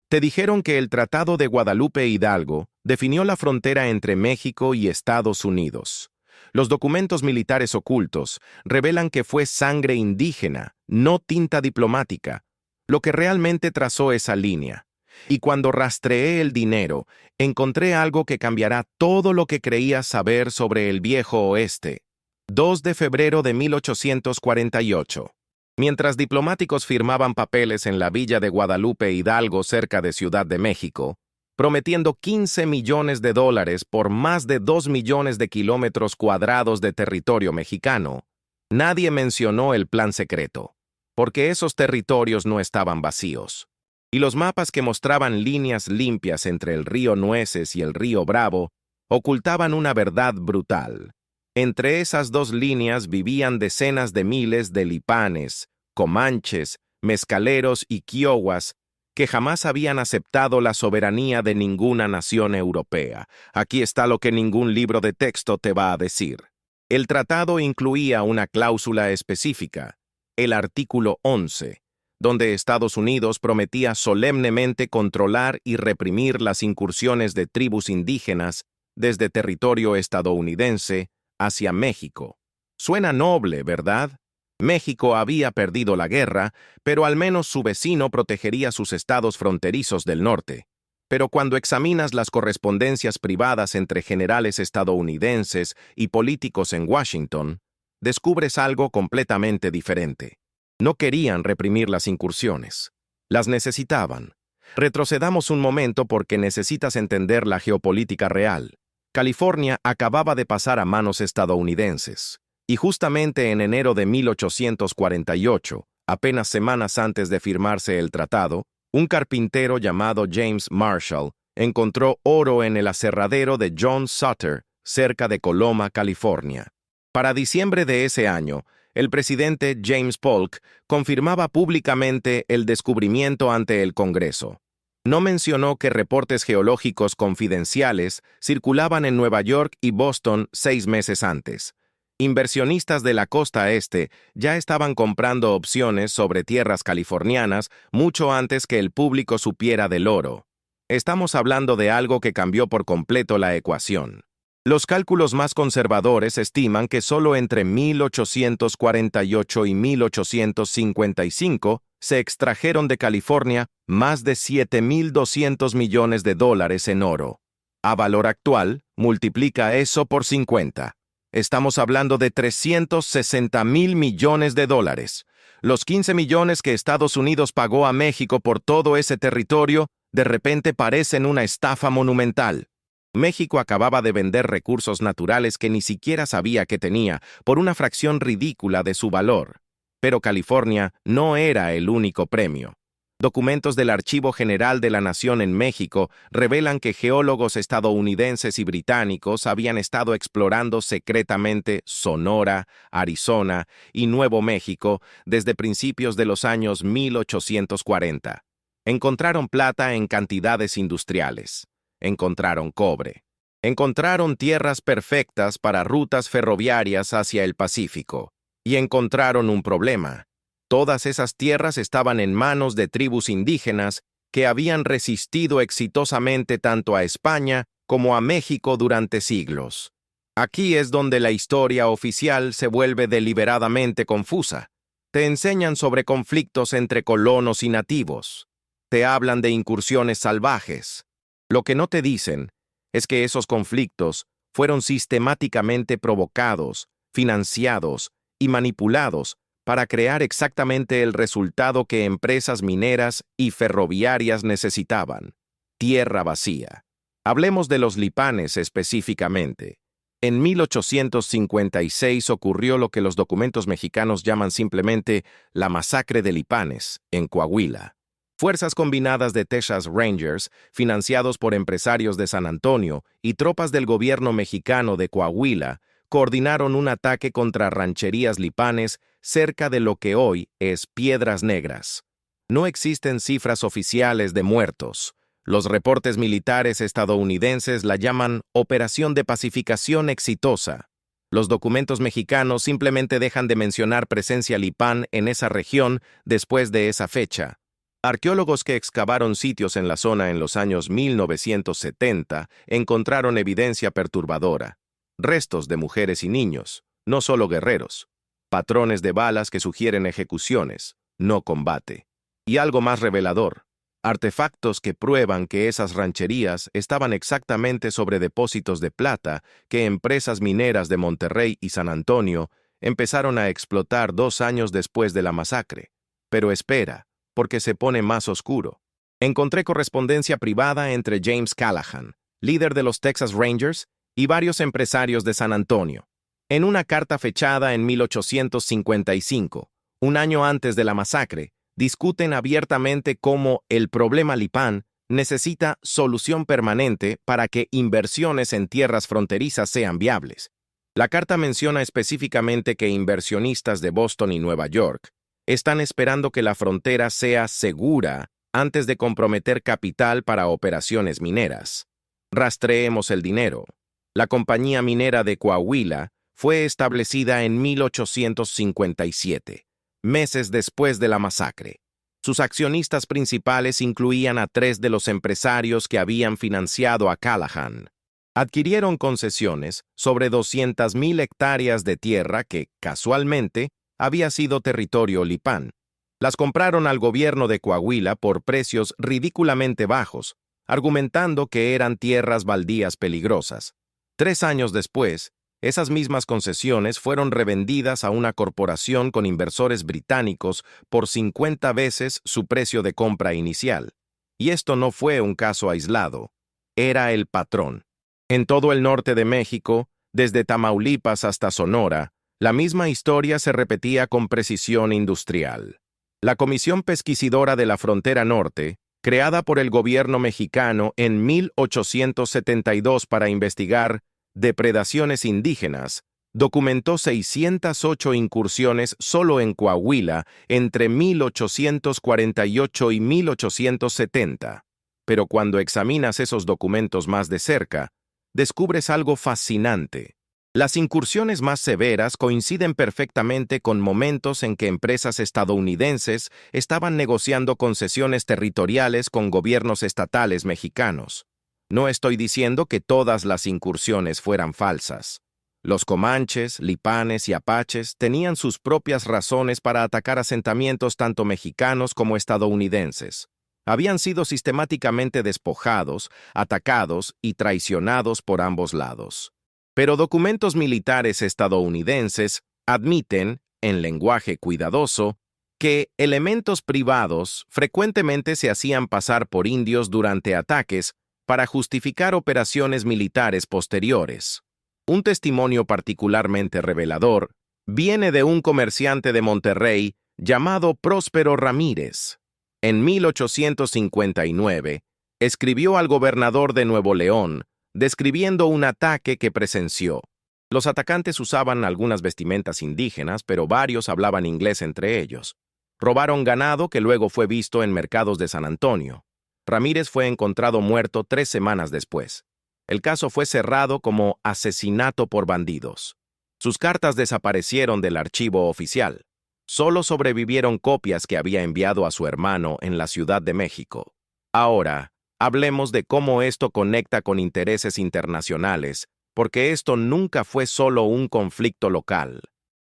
Te dijeron que el Tratado de Guadalupe Hidalgo definió la frontera entre México y Estados Unidos. Los documentos militares ocultos revelan que fue sangre indígena, no tinta diplomática, lo que realmente trazó esa línea. Y cuando rastreé el dinero, encontré algo que cambiará todo lo que creías saber sobre el viejo oeste. 2 de febrero de 1848. Mientras diplomáticos firmaban papeles en la villa de Guadalupe Hidalgo cerca de Ciudad de México, prometiendo $15 millones por más de 2 millones de kilómetros cuadrados de territorio mexicano, nadie mencionó el plan secreto, porque esos territorios no estaban vacíos. Y los mapas que mostraban líneas limpias entre el río Nueces y el río Bravo ocultaban una verdad brutal. Entre esas dos líneas vivían decenas de miles de lipanes, comanches, mezcaleros y kiowas que jamás habían aceptado la soberanía de ninguna nación europea. Aquí está lo que ningún libro de texto te va a decir. El tratado incluía una cláusula específica, el artículo 11, donde Estados Unidos prometía solemnemente controlar y reprimir las incursiones de tribus indígenas desde territorio estadounidense hacia México. Suena noble, ¿verdad? México había perdido la guerra, pero al menos su vecino protegería sus estados fronterizos del norte. Pero cuando examinas las correspondencias privadas entre generales estadounidenses y políticos en Washington, descubres algo completamente diferente. No querían reprimir las incursiones. Las necesitaban. Retrocedamos un momento porque necesitas entender la geopolítica real. California acababa de pasar a manos estadounidenses, y justamente en enero de 1848, apenas semanas antes de firmarse el tratado, un carpintero llamado James Marshall encontró oro en el aserradero de John Sutter, cerca de Coloma, California. Para diciembre de ese año, el presidente James Polk confirmaba públicamente el descubrimiento ante el Congreso. No mencionó que reportes geológicos confidenciales circulaban en Nueva York y Boston 6 meses antes. Inversionistas de la costa este ya estaban comprando opciones sobre tierras californianas mucho antes que el público supiera del oro. Estamos hablando de algo que cambió por completo la ecuación. Los cálculos más conservadores estiman que solo entre 1848 y 1855 se extrajeron de California más de $7.200 millones en oro. A valor actual, multiplica eso por 50. Estamos hablando de $360.000 millones. Los 15 millones que Estados Unidos pagó a México por todo ese territorio, de repente parecen una estafa monumental. México acababa de vender recursos naturales que ni siquiera sabía que tenía por una fracción ridícula de su valor. Pero California no era el único premio. Documentos del Archivo General de la Nación en México revelan que geólogos estadounidenses y británicos habían estado explorando secretamente Sonora, Arizona y Nuevo México desde principios de los años 1840. Encontraron plata en cantidades industriales. Encontraron cobre. Encontraron tierras perfectas para rutas ferroviarias hacia el Pacífico. Y encontraron un problema. Todas esas tierras estaban en manos de tribus indígenas que habían resistido exitosamente tanto a España como a México durante siglos. Aquí es donde la historia oficial se vuelve deliberadamente confusa. Te enseñan sobre conflictos entre colonos y nativos. Te hablan de incursiones salvajes. Lo que no te dicen es que esos conflictos fueron sistemáticamente provocados, financiados y manipulados para crear exactamente el resultado que empresas mineras y ferroviarias necesitaban: tierra vacía. Hablemos de los lipanes específicamente. En 1856 ocurrió lo que los documentos mexicanos llaman simplemente la masacre de Lipanes, en Coahuila. Fuerzas combinadas de Texas Rangers, financiados por empresarios de San Antonio y tropas del gobierno mexicano de Coahuila, coordinaron un ataque contra rancherías lipanes cerca de lo que hoy es Piedras Negras. No existen cifras oficiales de muertos. Los reportes militares estadounidenses la llaman Operación de Pacificación Exitosa. Los documentos mexicanos simplemente dejan de mencionar presencia lipán en esa región después de esa fecha. Arqueólogos que excavaron sitios en la zona en los años 1970 encontraron evidencia perturbadora. Restos de mujeres y niños, no solo guerreros. Patrones de balas que sugieren ejecuciones, no combate. Y algo más revelador. Artefactos que prueban que esas rancherías estaban exactamente sobre depósitos de plata que empresas mineras de Monterrey y San Antonio empezaron a explotar 2 años después de la masacre. Pero espera, porque se pone más oscuro. Encontré correspondencia privada entre James Callahan, líder de los Texas Rangers, y varios empresarios de San Antonio. En una carta fechada en 1855, un año antes de la masacre, discuten abiertamente cómo el problema Lipan necesita solución permanente para que inversiones en tierras fronterizas sean viables. La carta menciona específicamente que inversionistas de Boston y Nueva York están esperando que la frontera sea segura antes de comprometer capital para operaciones mineras. Rastreemos el dinero. La compañía minera de Coahuila fue establecida en 1857. Meses después de la masacre. Sus accionistas principales incluían a 3 de los empresarios que habían financiado a Callahan. Adquirieron concesiones sobre 200,000 hectáreas de tierra que, casualmente, había sido territorio Lipan. Las compraron al gobierno de Coahuila por precios ridículamente bajos, argumentando que eran tierras baldías peligrosas. 3 años después, esas mismas concesiones fueron revendidas a una corporación con inversores británicos por 50 veces su precio de compra inicial. Y esto no fue un caso aislado. Era el patrón. En todo el norte de México, desde Tamaulipas hasta Sonora, la misma historia se repetía con precisión industrial. La Comisión Pesquisidora de la Frontera Norte, creada por el gobierno mexicano en 1872 para investigar depredaciones indígenas, documentó 608 incursiones solo en Coahuila entre 1848 y 1870. Pero cuando examinas esos documentos más de cerca, descubres algo fascinante. Las incursiones más severas coinciden perfectamente con momentos en que empresas estadounidenses estaban negociando concesiones territoriales con gobiernos estatales mexicanos. No estoy diciendo que todas las incursiones fueran falsas. Los comanches, lipanes y apaches tenían sus propias razones para atacar asentamientos tanto mexicanos como estadounidenses. Habían sido sistemáticamente despojados, atacados y traicionados por ambos lados. Pero documentos militares estadounidenses admiten, en lenguaje cuidadoso, que elementos privados frecuentemente se hacían pasar por indios durante ataques para justificar operaciones militares posteriores. Un testimonio particularmente revelador viene de un comerciante de Monterrey llamado Próspero Ramírez. En 1859, escribió al gobernador de Nuevo León, describiendo un ataque que presenció. Los atacantes usaban algunas vestimentas indígenas, pero varios hablaban inglés entre ellos. Robaron ganado que luego fue visto en mercados de San Antonio. Ramírez fue encontrado muerto 3 semanas después. El caso fue cerrado como asesinato por bandidos. Sus cartas desaparecieron del archivo oficial. Solo sobrevivieron copias que había enviado a su hermano en la Ciudad de México. Ahora, hablemos de cómo esto conecta con intereses internacionales, porque esto nunca fue solo un conflicto local.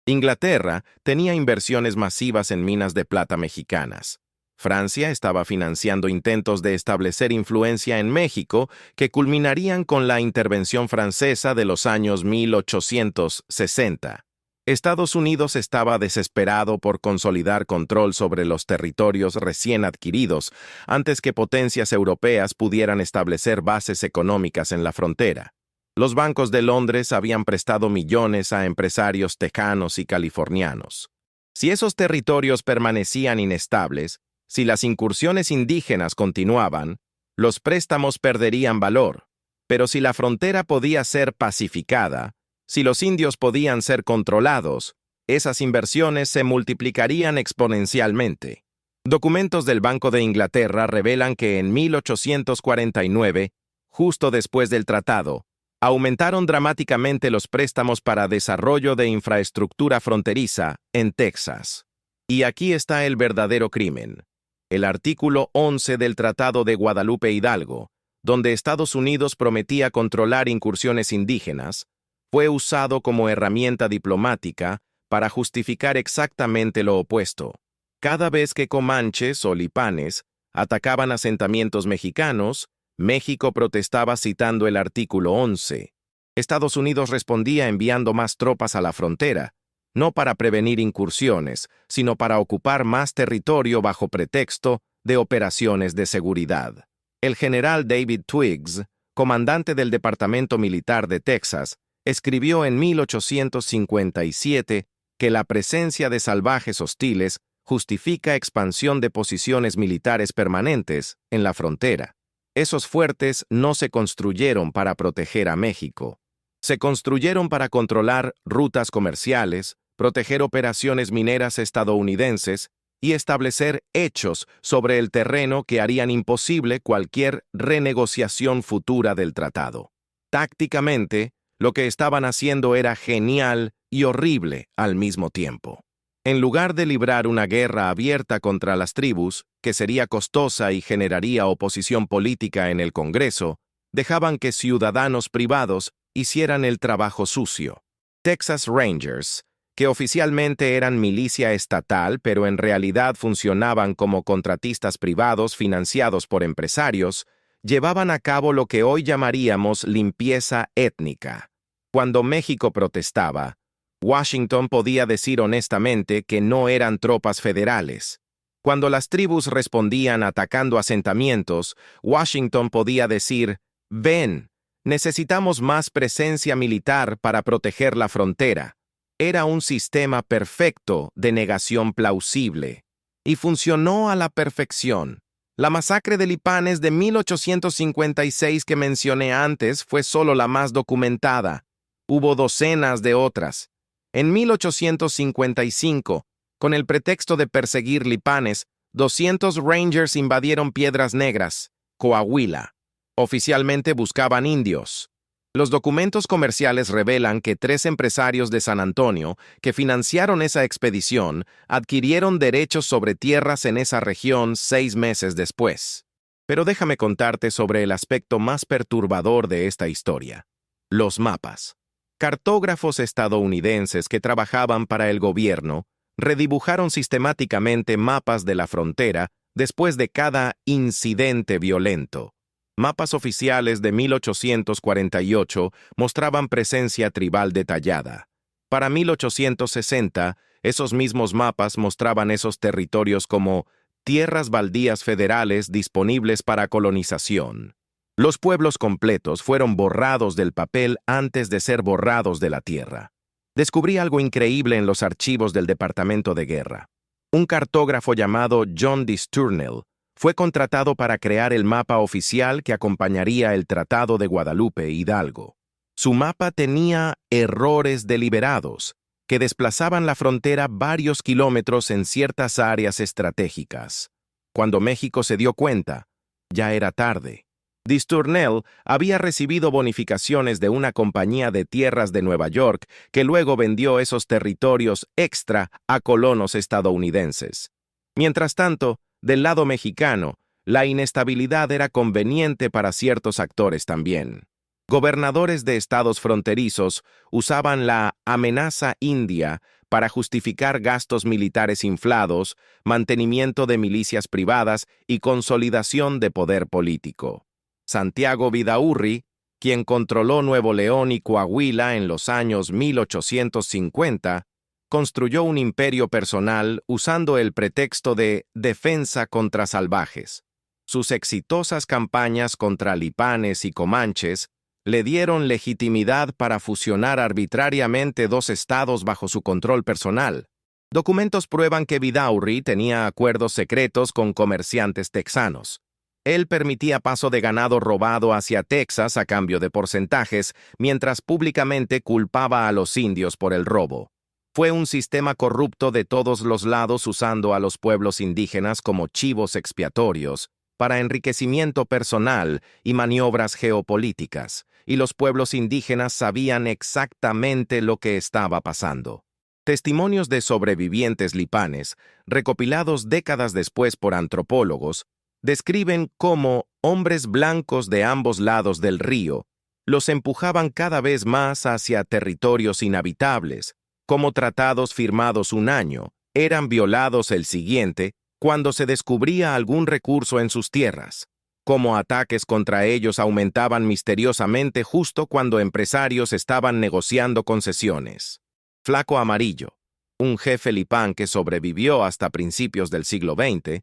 Inglaterra tenía inversiones masivas en minas de plata mexicanas. Francia estaba financiando intentos de establecer influencia en México que culminarían con la intervención francesa de los años 1860. Estados Unidos estaba desesperado por consolidar control sobre los territorios recién adquiridos antes que potencias europeas pudieran establecer bases económicas en la frontera. Los bancos de Londres habían prestado millones a empresarios tejanos y californianos. Si esos territorios permanecían inestables, si las incursiones indígenas continuaban, los préstamos perderían valor. Pero si la frontera podía ser pacificada, si los indios podían ser controlados, esas inversiones se multiplicarían exponencialmente. Documentos del Banco de Inglaterra revelan que en 1849, justo después del tratado, aumentaron dramáticamente los préstamos para desarrollo de infraestructura fronteriza en Texas. Y aquí está el verdadero crimen. El artículo 11 del Tratado de Guadalupe Hidalgo, donde Estados Unidos prometía controlar incursiones indígenas, fue usado como herramienta diplomática para justificar exactamente lo opuesto. Cada vez que comanches o lipanes atacaban asentamientos mexicanos, México protestaba citando el artículo 11. Estados Unidos respondía enviando más tropas a la frontera, no para prevenir incursiones, sino para ocupar más territorio bajo pretexto de operaciones de seguridad. El general David Twiggs, comandante del Departamento Militar de Texas, escribió en 1857 que la presencia de salvajes hostiles justifica expansión de posiciones militares permanentes en la frontera. Esos fuertes no se construyeron para proteger a México. Se construyeron para controlar rutas comerciales, proteger operaciones mineras estadounidenses y establecer hechos sobre el terreno que harían imposible cualquier renegociación futura del tratado. Tácticamente, lo que estaban haciendo era genial y horrible al mismo tiempo. En lugar de librar una guerra abierta contra las tribus, que sería costosa y generaría oposición política en el Congreso, dejaban que ciudadanos privados hicieran el trabajo sucio. Texas Rangers, que oficialmente eran milicia estatal, pero en realidad funcionaban como contratistas privados financiados por empresarios, llevaban a cabo lo que hoy llamaríamos limpieza étnica. Cuando México protestaba, Washington podía decir honestamente que no eran tropas federales. Cuando las tribus respondían atacando asentamientos, Washington podía decir, «Ven, necesitamos más presencia militar para proteger la frontera». Era un sistema perfecto de negación plausible. Y funcionó a la perfección. La masacre de Lipanes de 1856 que mencioné antes fue solo la más documentada. Hubo docenas de otras. En 1855, con el pretexto de perseguir Lipanes, 200 Rangers invadieron Piedras Negras, Coahuila. Oficialmente buscaban indios. Los documentos comerciales revelan que 3 empresarios de San Antonio, que financiaron esa expedición, adquirieron derechos sobre tierras en esa región 6 meses después. Pero déjame contarte sobre el aspecto más perturbador de esta historia: los mapas. Cartógrafos estadounidenses que trabajaban para el gobierno redibujaron sistemáticamente mapas de la frontera después de cada incidente violento. Mapas oficiales de 1848 mostraban presencia tribal detallada. Para 1860, esos mismos mapas mostraban esos territorios como tierras baldías federales disponibles para colonización. Los pueblos completos fueron borrados del papel antes de ser borrados de la tierra. Descubrí algo increíble en los archivos del Departamento de Guerra. Un cartógrafo llamado John D. Sturnell fue contratado para crear el mapa oficial que acompañaría el Tratado de Guadalupe Hidalgo. Su mapa tenía errores deliberados que desplazaban la frontera varios kilómetros en ciertas áreas estratégicas. Cuando México se dio cuenta, ya era tarde. D. Sturnell había recibido bonificaciones de una compañía de tierras de Nueva York que luego vendió esos territorios extra a colonos estadounidenses. Mientras tanto, del lado mexicano, la inestabilidad era conveniente para ciertos actores también. Gobernadores de estados fronterizos usaban la amenaza india para justificar gastos militares inflados, mantenimiento de milicias privadas y consolidación de poder político. Santiago Vidaurri, quien controló Nuevo León y Coahuila en los años 1850, construyó un imperio personal usando el pretexto de defensa contra salvajes. Sus exitosas campañas contra lipanes y comanches le dieron legitimidad para fusionar arbitrariamente 2 estados bajo su control personal. Documentos prueban que Vidaurri tenía acuerdos secretos con comerciantes texanos. Él permitía paso de ganado robado hacia Texas a cambio de porcentajes, mientras públicamente culpaba a los indios por el robo. Fue un sistema corrupto de todos los lados usando a los pueblos indígenas como chivos expiatorios para enriquecimiento personal y maniobras geopolíticas, y los pueblos indígenas sabían exactamente lo que estaba pasando. Testimonios de sobrevivientes lipanes, recopilados décadas después por antropólogos, describen cómo hombres blancos de ambos lados del río los empujaban cada vez más hacia territorios inhabitables, como tratados firmados un año eran violados el siguiente cuando se descubría algún recurso en sus tierras, como ataques contra ellos aumentaban misteriosamente justo cuando empresarios estaban negociando concesiones. Flaco Amarillo, un jefe lipán que sobrevivió hasta principios del siglo XX,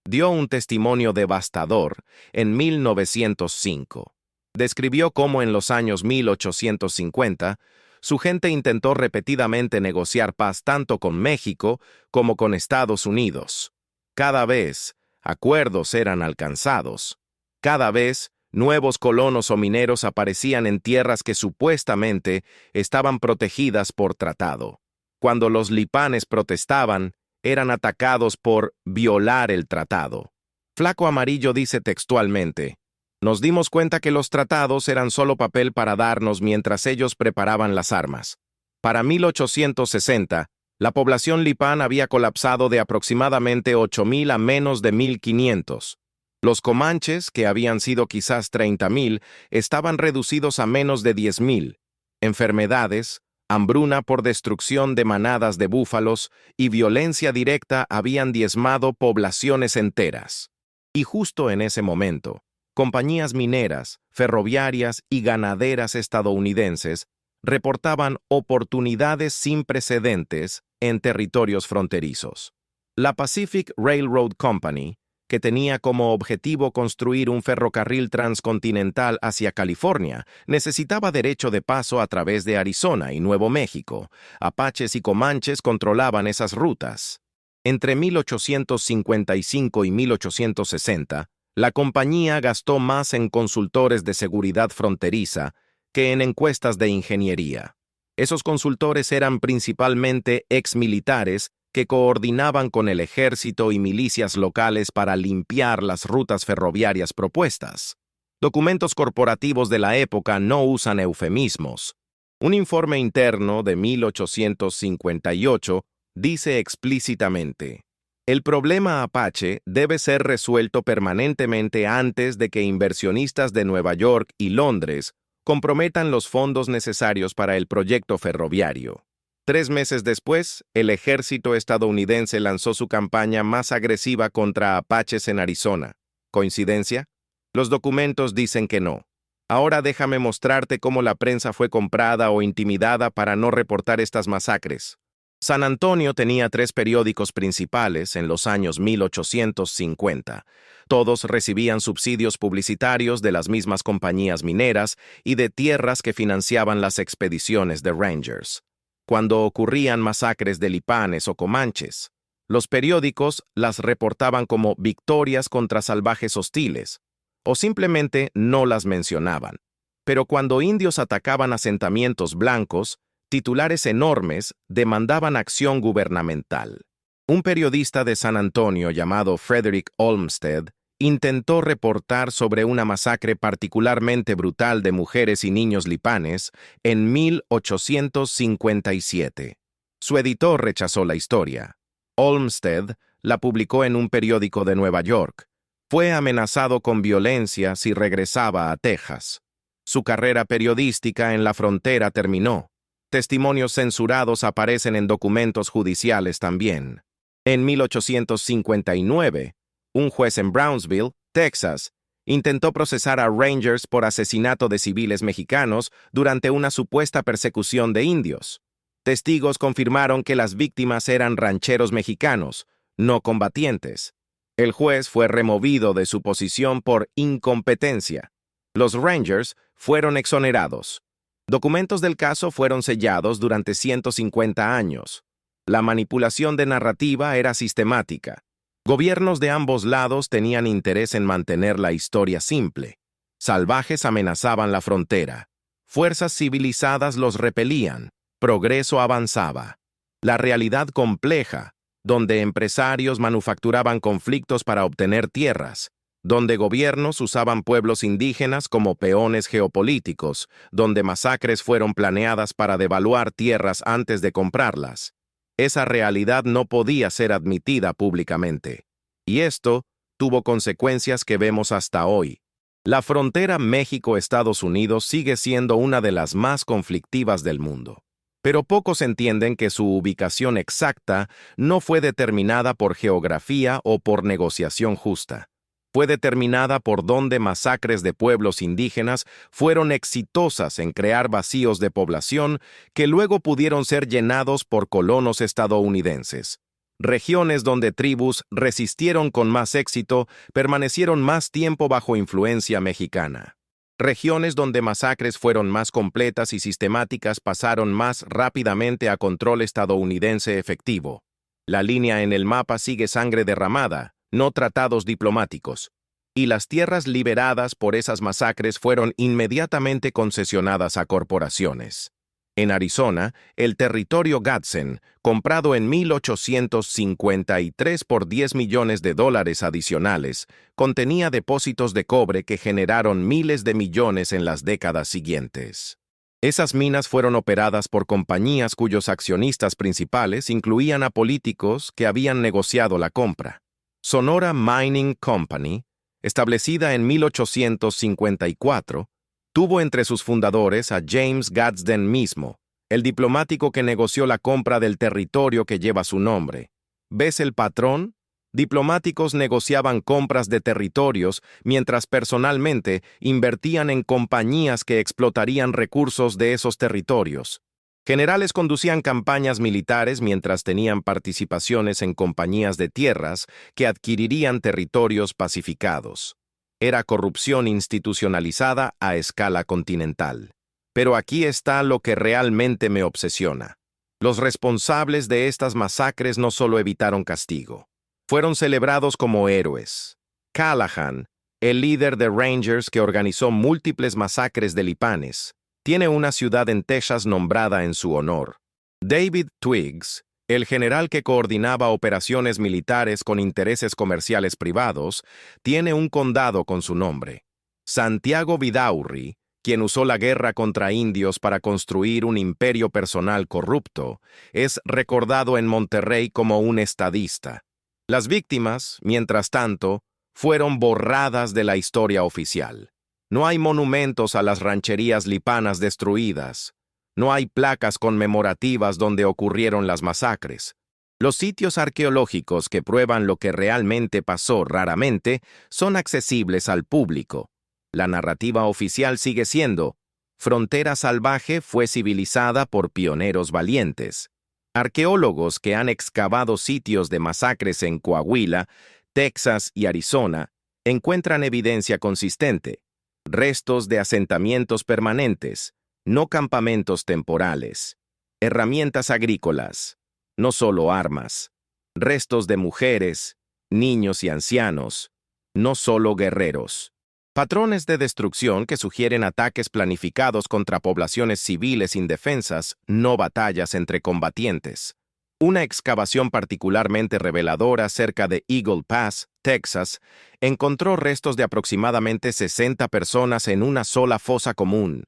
dio un testimonio devastador en 1905. Describió cómo en los años 1850, su gente intentó repetidamente negociar paz tanto con México como con Estados Unidos. Cada vez, acuerdos eran alcanzados. Cada vez, nuevos colonos o mineros aparecían en tierras que supuestamente estaban protegidas por tratado. Cuando los lipanes protestaban, eran atacados por violar el tratado. Flaco Amarillo dice textualmente: "Nos dimos cuenta que los tratados eran solo papel para darnos mientras ellos preparaban las armas. Para 1860, la población lipán había colapsado de aproximadamente 8,000 a menos de 1,500. Los comanches, que habían sido quizás 30,000, estaban reducidos a menos de 10,000. Enfermedades, hambruna por destrucción de manadas de búfalos y violencia directa habían diezmado poblaciones enteras. Y justo en ese momento, compañías mineras, ferroviarias y ganaderas estadounidenses reportaban oportunidades sin precedentes en territorios fronterizos. La Pacific Railroad Company, que tenía como objetivo construir un ferrocarril transcontinental hacia California, necesitaba derecho de paso a través de Arizona y Nuevo México. Apaches y comanches controlaban esas rutas. Entre 1855 y 1860, la compañía gastó más en consultores de seguridad fronteriza que en encuestas de ingeniería. Esos consultores eran principalmente exmilitares que coordinaban con el ejército y milicias locales para limpiar las rutas ferroviarias propuestas. Documentos corporativos de la época no usan eufemismos. Un informe interno de 1858 dice explícitamente: "El problema apache debe ser resuelto permanentemente antes de que inversionistas de Nueva York y Londres comprometan los fondos necesarios para el proyecto ferroviario". 3 meses después, el ejército estadounidense lanzó su campaña más agresiva contra apaches en Arizona. ¿Coincidencia? Los documentos dicen que no. Ahora déjame mostrarte cómo la prensa fue comprada o intimidada para no reportar estas masacres. San Antonio tenía 3 periódicos principales en los años 1850. Todos recibían subsidios publicitarios de las mismas compañías mineras y de tierras que financiaban las expediciones de Rangers. Cuando ocurrían masacres de lipanes o comanches, los periódicos las reportaban como victorias contra salvajes hostiles, o simplemente no las mencionaban. Pero cuando indios atacaban asentamientos blancos, titulares enormes demandaban acción gubernamental. Un periodista de San Antonio llamado Frederick Olmsted intentó reportar sobre una masacre particularmente brutal de mujeres y niños lipanes en 1857. Su editor rechazó la historia. Olmsted la publicó en un periódico de Nueva York. Fue amenazado con violencia si regresaba a Texas. Su carrera periodística en la frontera terminó. Testimonios censurados aparecen en documentos judiciales también. En 1859, un juez en Brownsville, Texas, intentó procesar a Rangers por asesinato de civiles mexicanos durante una supuesta persecución de indios. Testigos confirmaron que las víctimas eran rancheros mexicanos, no combatientes. El juez fue removido de su posición por incompetencia. Los Rangers fueron exonerados. Documentos del caso fueron sellados durante 150 años. La manipulación de narrativa era sistemática. Gobiernos de ambos lados tenían interés en mantener la historia simple. Salvajes amenazaban la frontera. Fuerzas civilizadas los repelían. Progreso avanzaba. La realidad compleja, donde empresarios manufacturaban conflictos para obtener tierras, donde gobiernos usaban pueblos indígenas como peones geopolíticos, donde masacres fueron planeadas para devaluar tierras antes de comprarlas. Esa realidad no podía ser admitida públicamente. Y esto tuvo consecuencias que vemos hasta hoy. La frontera México-Estados Unidos sigue siendo una de las más conflictivas del mundo. Pero pocos entienden que su ubicación exacta no fue determinada por geografía o por negociación justa. Fue determinada por donde masacres de pueblos indígenas fueron exitosas en crear vacíos de población que luego pudieron ser llenados por colonos estadounidenses. Regiones donde tribus resistieron con más éxito permanecieron más tiempo bajo influencia mexicana. Regiones donde masacres fueron más completas y sistemáticas pasaron más rápidamente a control estadounidense efectivo. La línea en el mapa sigue sangre derramada, no tratados diplomáticos. Y las tierras liberadas por esas masacres fueron inmediatamente concesionadas a corporaciones. En Arizona, el territorio Gadsden, comprado en 1853 por $10 millones adicionales, contenía depósitos de cobre que generaron miles de millones en las décadas siguientes. Esas minas fueron operadas por compañías cuyos accionistas principales incluían a políticos que habían negociado la compra. Sonora Mining Company, establecida en 1854, tuvo entre sus fundadores a James Gadsden mismo, el diplomático que negoció la compra del territorio que lleva su nombre. ¿Ves el patrón? Diplomáticos negociaban compras de territorios mientras personalmente invertían en compañías que explotarían recursos de esos territorios. Generales conducían campañas militares mientras tenían participaciones en compañías de tierras que adquirirían territorios pacificados. Era corrupción institucionalizada a escala continental. Pero aquí está lo que realmente me obsesiona. Los responsables de estas masacres no solo evitaron castigo. Fueron celebrados como héroes. Callahan, el líder de Rangers que organizó múltiples masacres de lipanes, tiene una ciudad en Texas nombrada en su honor. David Twiggs, el general que coordinaba operaciones militares con intereses comerciales privados, tiene un condado con su nombre. Santiago Vidaurri, quien usó la guerra contra indios para construir un imperio personal corrupto, es recordado en Monterrey como un estadista. Las víctimas, mientras tanto, fueron borradas de la historia oficial. No hay monumentos a las rancherías lipanas destruidas. No hay placas conmemorativas donde ocurrieron las masacres. Los sitios arqueológicos que prueban lo que realmente pasó raramente son accesibles al público. La narrativa oficial sigue siendo: Frontera Salvaje fue civilizada por pioneros valientes. Arqueólogos que han excavado sitios de masacres en Coahuila, Texas y Arizona encuentran evidencia consistente: restos de asentamientos permanentes, no campamentos temporales, herramientas agrícolas, no solo armas, restos de mujeres, niños y ancianos, no solo guerreros. Patrones de destrucción que sugieren ataques planificados contra poblaciones civiles indefensas, no batallas entre combatientes. Una excavación particularmente reveladora cerca de Eagle Pass, Texas, encontró restos de aproximadamente 60 personas en una sola fosa común.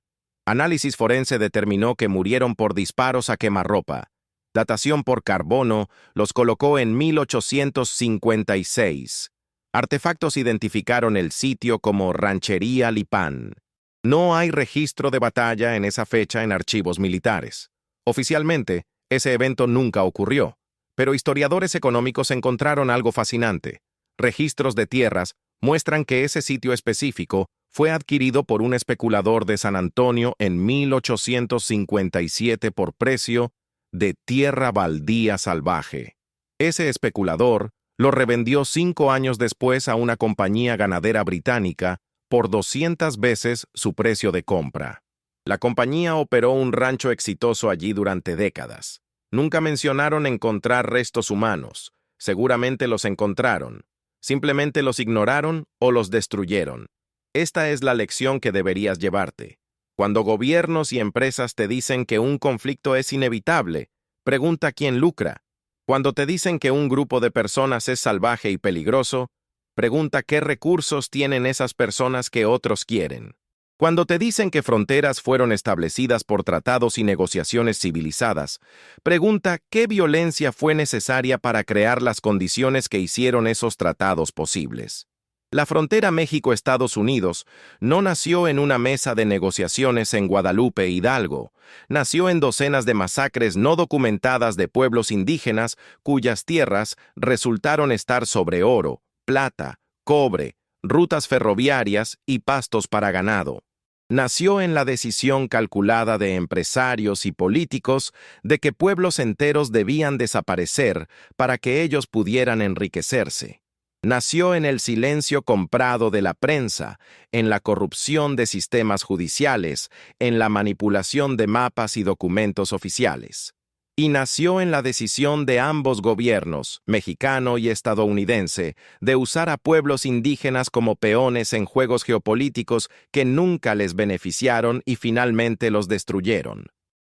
Análisis forense determinó que murieron por disparos a quemarropa. Datación por carbono los colocó en 1856. Artefactos identificaron el sitio como Ranchería Lipán. No hay registro de batalla en esa fecha en archivos militares. Oficialmente, ese evento nunca ocurrió, pero historiadores económicos encontraron algo fascinante. Registros de tierras muestran que ese sitio específico fue adquirido por un especulador de San Antonio en 1857 por precio de tierra baldía salvaje. Ese especulador lo revendió 5 años después a una compañía ganadera británica por 200 veces su precio de compra. La compañía operó un rancho exitoso allí durante décadas. Nunca mencionaron encontrar restos humanos. Seguramente los encontraron. Simplemente los ignoraron o los destruyeron. Esta es la lección que deberías llevarte. Cuando gobiernos y empresas te dicen que un conflicto es inevitable, pregunta quién lucra. Cuando te dicen que un grupo de personas es salvaje y peligroso, pregunta qué recursos tienen esas personas que otros quieren. Cuando te dicen que fronteras fueron establecidas por tratados y negociaciones civilizadas, pregunta qué violencia fue necesaria para crear las condiciones que hicieron esos tratados posibles. La frontera México-Estados Unidos no nació en una mesa de negociaciones en Guadalupe, Hidalgo. Nació en docenas de masacres no documentadas de pueblos indígenas cuyas tierras resultaron estar sobre oro, plata, cobre, rutas ferroviarias y pastos para ganado. Nació en la decisión calculada de empresarios y políticos de que pueblos enteros debían desaparecer para que ellos pudieran enriquecerse. Nació en el silencio comprado de la prensa, en la corrupción de sistemas judiciales, en la manipulación de mapas y documentos oficiales. Y nació en la decisión de ambos gobiernos, mexicano y estadounidense, de usar a pueblos indígenas como peones en juegos geopolíticos que nunca les beneficiaron y finalmente los destruyeron.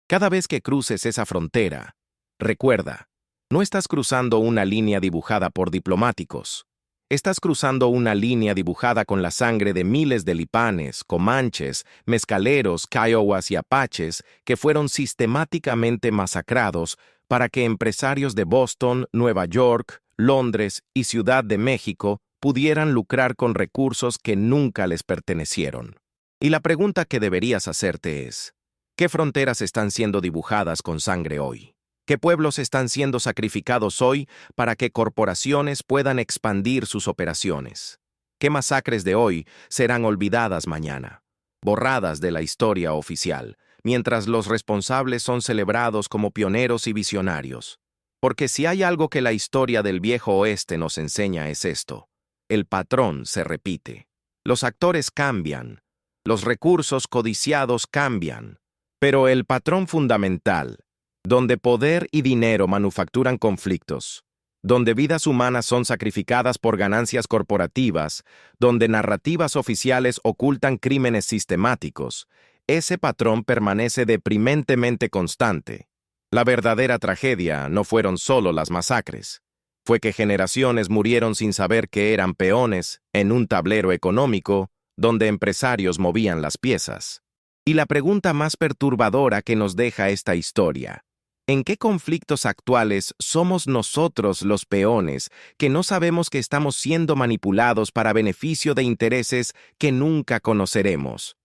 Cada vez que cruces esa frontera, recuerda, no estás cruzando una línea dibujada por diplomáticos. Estás cruzando una línea dibujada con la sangre de miles de lipanes, comanches, mezcaleros, kiowas y apaches que fueron sistemáticamente masacrados para que empresarios de Boston, Nueva York, Londres y Ciudad de México pudieran lucrar con recursos que nunca les pertenecieron. Y la pregunta que deberías hacerte es, ¿qué fronteras están siendo dibujadas con sangre hoy? ¿Qué pueblos están siendo sacrificados hoy para que corporaciones puedan expandir sus operaciones? ¿Qué masacres de hoy serán olvidadas mañana, borradas de la historia oficial, mientras los responsables son celebrados como pioneros y visionarios? Porque si hay algo que la historia del viejo oeste nos enseña es esto: el patrón se repite. Los actores cambian, los recursos codiciados cambian, pero el patrón fundamental, donde poder y dinero manufacturan conflictos, donde vidas humanas son sacrificadas por ganancias corporativas, donde narrativas oficiales ocultan crímenes sistemáticos, ese patrón permanece deprimentemente constante. La verdadera tragedia no fueron solo las masacres, fue que generaciones murieron sin saber que eran peones en un tablero económico donde empresarios movían las piezas. Y la pregunta más perturbadora que nos deja esta historia: ¿en qué conflictos actuales somos nosotros los peones que no sabemos que estamos siendo manipulados para beneficio de intereses que nunca conoceremos?